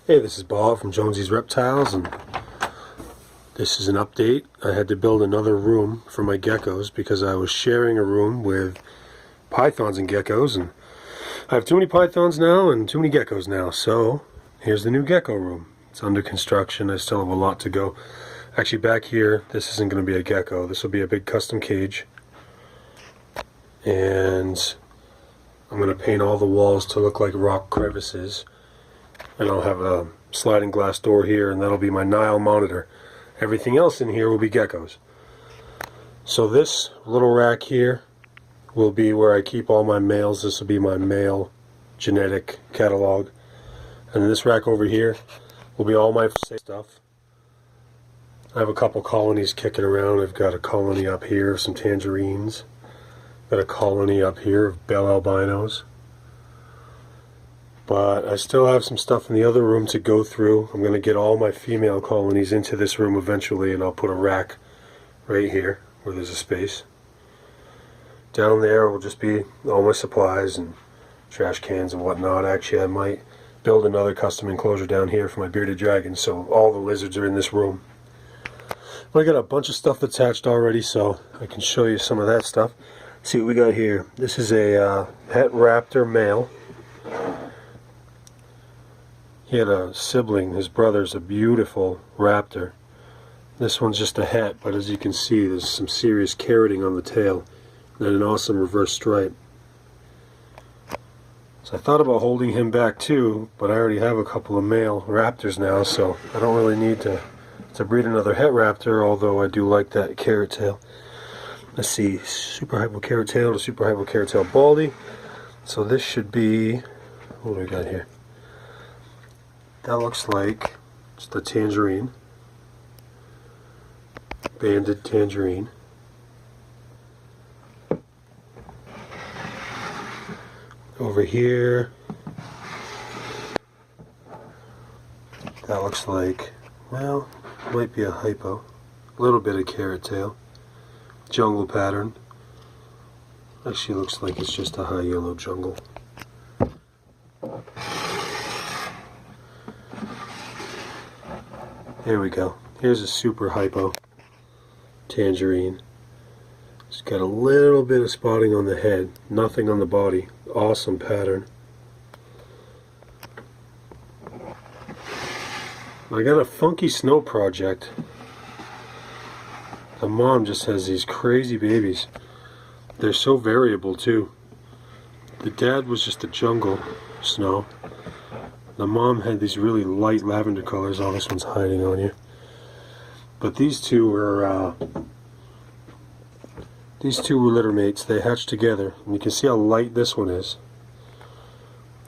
Hey, this is Bob from Jonesy's Reptiles, and this is an update. I had to build another room for my geckos because I was sharing a room with pythons and geckos, and I have too many pythons now and too many geckos now, so here's the new gecko room. It's under construction. I still have a lot to go. Actually, back here, this isn't going to be a gecko. This will be a big custom cage, and I'm going to paint all the walls to look like rock crevices. And I'll have a sliding glass door here, and that'll be my Nile monitor. Everything else in here will be geckos. So this little rack here will be where I keep all my males. This will be my male genetic catalog. And this rack over here will be all my stuff. I have a couple colonies kicking around. I've got a colony up here of some tangerines. Got a colony up here of bell albinos. But I still have some stuff in the other room to go through. I'm going to get all my female colonies into this room eventually, and I'll put a rack right here where there's a space. Down there will just be all my supplies and trash cans and whatnot. Actually, I might build another custom enclosure down here for my bearded dragon, so all the lizards are in this room. But I got a bunch of stuff attached already, so I can show you some of that stuff. Let's see what we got here. This is a het raptor male. He had a sibling, his brother's a beautiful raptor. This one's just a het, but as you can see, there's some serious carroting on the tail and an awesome reverse stripe. So I thought about holding him back too, but I already have a couple of male raptors now, so I don't really need to breed another het raptor, although I do like that carrot tail. Let's see, super hypo carrot tail to super hypo carrot tail baldy. So this should be, what do we got here? That looks like just a tangerine, banded tangerine. Over here, that looks like, well, might be a hypo. A little bit of carrot tail, jungle pattern. Actually looks like it's just a high yellow jungle. There we go. Here's a super hypo tangerine. It's got a little bit of spotting on the head, nothing on the body. Awesome pattern. I got a funky snow project. The mom just has these crazy babies. They're so variable too. The dad was just a jungle snow. The mom had these really light lavender colors. Oh, this one's hiding on you. But these two were litter mates. They hatched together, and you can see how light this one is,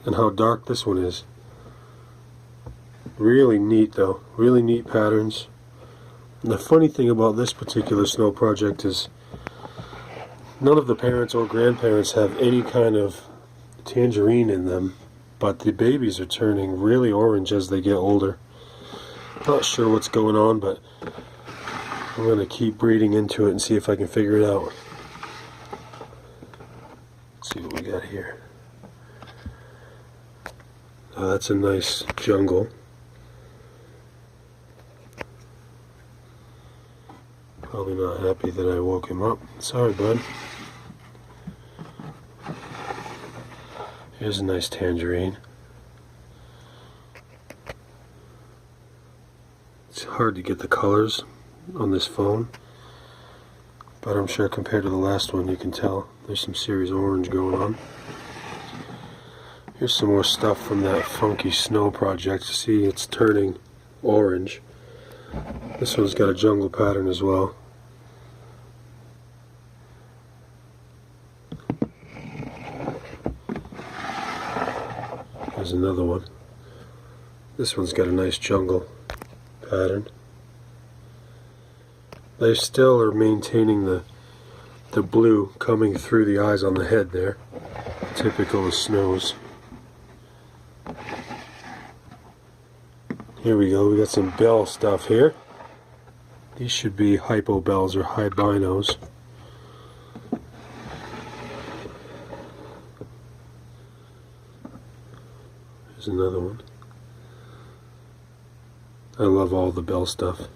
and how dark this one is. Really neat, though. Really neat patterns. And the funny thing about this particular snow project is none of the parents or grandparents have any kind of tangerine in them. But the babies are turning really orange as they get older. Not sure what's going on, but I'm going to keep breeding into it and see if I can figure it out. Let's see what we got here. That's a nice jungle. Probably not happy that I woke him up. Sorry, bud. Here's a nice tangerine. It's hard to get the colors on this phone, but I'm sure compared to the last one you can tell there's some serious orange going on. Here's some more stuff from that funky snow project. See, it's turning orange. This one's got a jungle pattern as well. There's another one. This one's got a nice jungle pattern. They still are maintaining the blue coming through the eyes on the head there. Typical of snows. Here we go. We got some bell stuff here. These should be hypo bells or hybinos. Here's another one. I love all the bell stuff.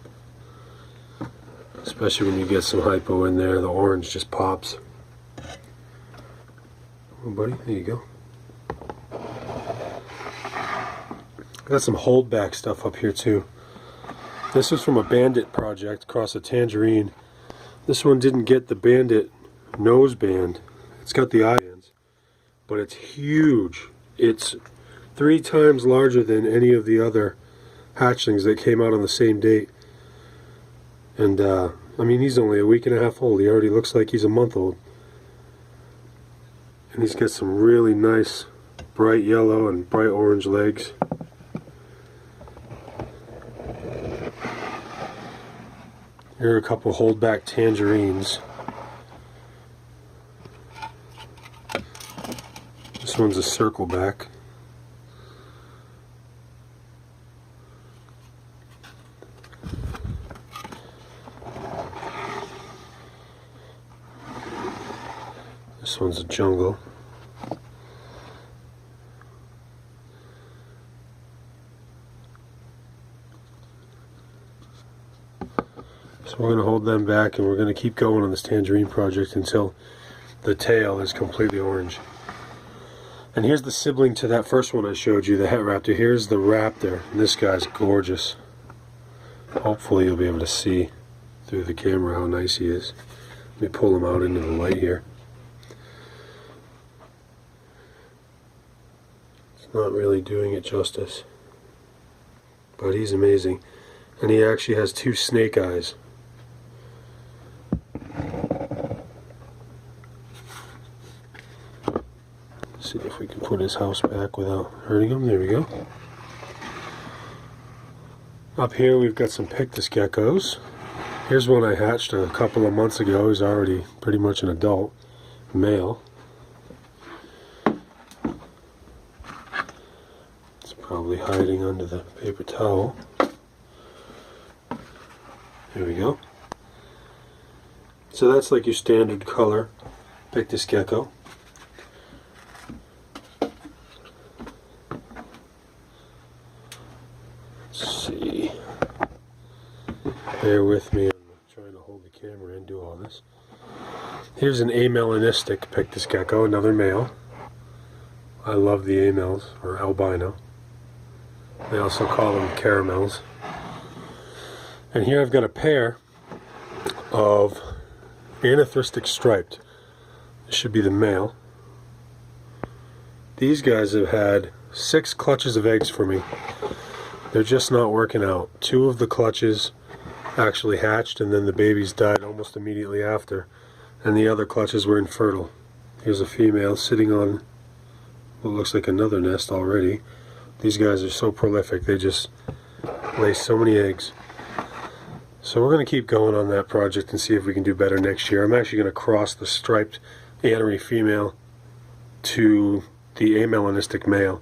Especially when you get some hypo in there, the orange just pops. Oh, buddy, there you go. Got some holdback stuff up here too. This was from a bandit project across a tangerine. This one didn't get the bandit nose band. It's got the eye bands, but it's huge. It's 3 times larger than any of the other hatchlings that came out on the same date. And I mean, he's only a week and a half old. He already looks like he's a month old. And he's got some really nice bright yellow and bright orange legs. Here are a couple holdback tangerines. This one's a circleback. This one's a jungle. So we're going to hold them back, and we're going to keep going on this tangerine project until the tail is completely orange. And here's the sibling to that first one I showed you, the het raptor. Here's the raptor, and this guy's gorgeous. Hopefully you'll be able to see through the camera how nice he is. Let me pull him out into the light here. Not really doing it justice, but he's amazing. And he actually has 2 snake eyes. Let's see if we can put his house back without hurting him. There we go. Up here we've got some pictus geckos. Here's one I hatched a couple of months ago. He's already pretty much an adult male. Probably hiding under the paper towel. There we go. So that's like your standard color pictus gecko. Let's see. Bear with me. I'm trying to hold the camera and do all this. Here's an amelanistic pictus gecko, another male. I love the amels, or albino. They also call them caramels. And here I've got a pair of anthristic striped. This should be the male. These guys have had 6 clutches of eggs for me. They're just not working out. 2 of the clutches actually hatched, and then the babies died almost immediately after. And the other clutches were infertile. Here's a female sitting on what looks like another nest already. These guys are so prolific, they just lay so many eggs. So we're going to keep going on that project and see if we can do better next year. I'm actually going to cross the striped anery female to the amelanistic male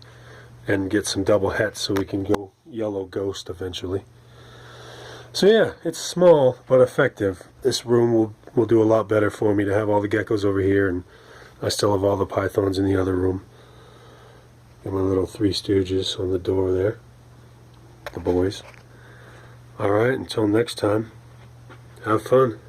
and get some double hets so we can go yellow ghost eventually. So yeah, it's small but effective. This room will do a lot better for me to have all the geckos over here, and I still have all the pythons in the other room. Got my little 3 stooges on the door there. The boys. Alright, until next time, have fun.